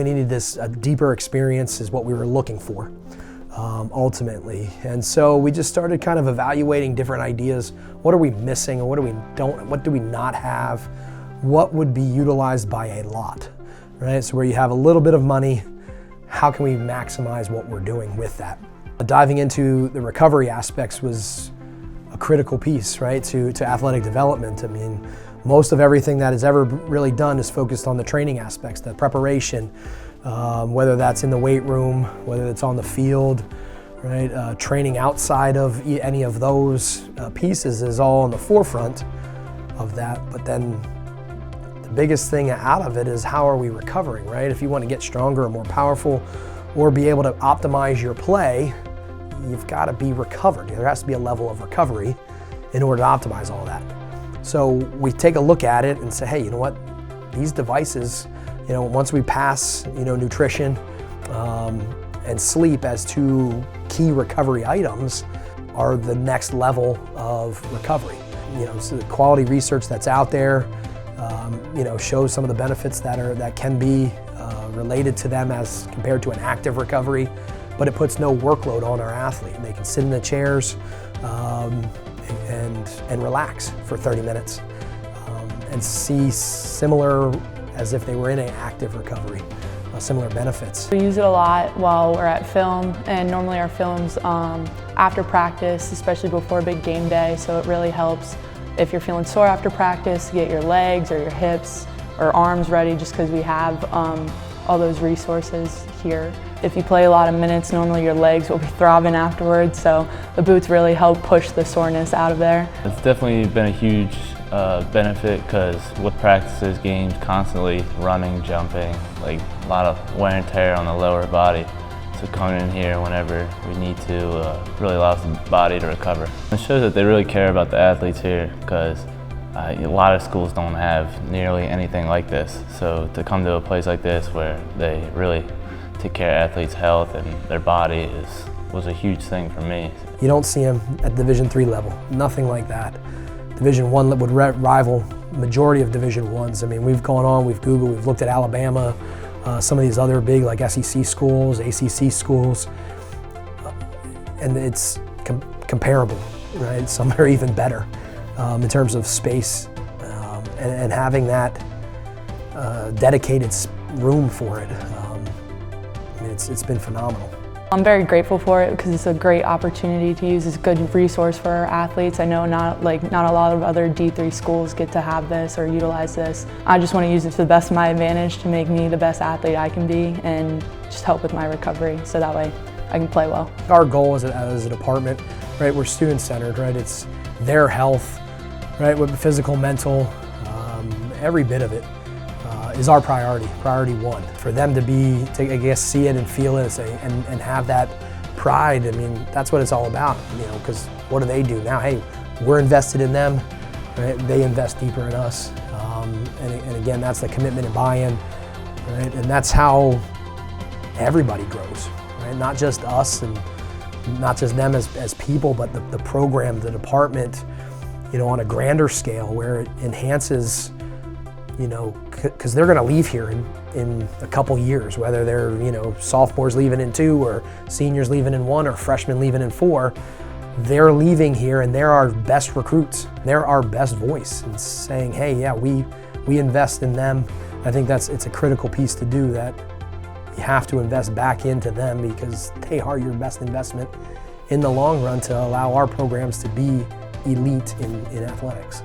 we needed a deeper experience is what we were looking for, ultimately. And so we just started kind of evaluating different ideas. What are we missing, and what do we not have? What would be utilized by a lot, right? So where you have a little bit of money, how can we maximize what we're doing with that? Diving into the recovery aspects was a critical piece, right, to athletic development. I mean, most of everything that is ever really done is focused on the training aspects, the preparation, whether that's in the weight room, whether it's on the field, right? Training outside of any of those pieces is all on the forefront of that. But then the biggest thing out of it is how are we recovering, right? If you want to get stronger or more powerful or be able to optimize your play, you've got to be recovered. There has to be a level of recovery in order to optimize all that. So we take a look at it and say, hey, you know what? These devices, once we pass, nutrition and sleep as two key recovery items, are the next level of recovery. So the quality research that's out there, shows some of the benefits that can be related to them as compared to an active recovery, but it puts no workload on our athlete. They can sit in the chairs and relax for 30 minutes and see similar as if they were in an active recovery, similar benefits. We use it a lot while we're at film, and normally our film's after practice, especially before a big game day, so it really helps if you're feeling sore after practice to get your legs or your hips or arms ready, just because we have all those resources here. If you play a lot of minutes, normally your legs will be throbbing afterwards, so the boots really help push the soreness out of there. It's definitely been a huge benefit, because with practices, games, constantly running, jumping, like a lot of wear and tear on the lower body. So coming in here whenever we need to really allows the body to recover. It shows that they really care about the athletes here, because a lot of schools don't have nearly anything like this. So to come to a place like this where they really take care of athletes' health and their body was a huge thing for me. You don't see them at Division III level, nothing like that. Division I would rival majority of Division Is. I mean, we've gone on, we've Googled, we've looked at Alabama, some of these other big like SEC schools, ACC schools, and it's comparable, right? Some are even better in terms of space and having that dedicated room for it. I mean, it's been phenomenal. I'm very grateful for it because it's a great opportunity to use. It's a good resource for our athletes. I know not a lot of other D3 schools get to have this or utilize this. I just want to use it to the best of my advantage to make me the best athlete I can be and just help with my recovery, so that way I can play well. Our goal as a department, right, we're student-centered, right? It's their health, right, with physical, mental, every bit of it. Is our priority one. For them to I guess, see it and feel it and have that pride, I mean, that's what it's all about, because what do they do now? Hey, we're invested in them, right? They invest deeper in us. And again, that's the commitment and buy-in, right? And that's how everybody grows, right? Not just us and not just them as people, but the program, the department, on a grander scale where it enhances, because they're going to leave here in a couple years, whether they're, sophomores leaving in 2 or seniors leaving in 1 or freshmen leaving in 4, they're leaving here and they're our best recruits. They're our best voice in saying, hey, yeah, we invest in them. I think it's a critical piece to do, that you have to invest back into them because they are your best investment in the long run to allow our programs to be elite in athletics.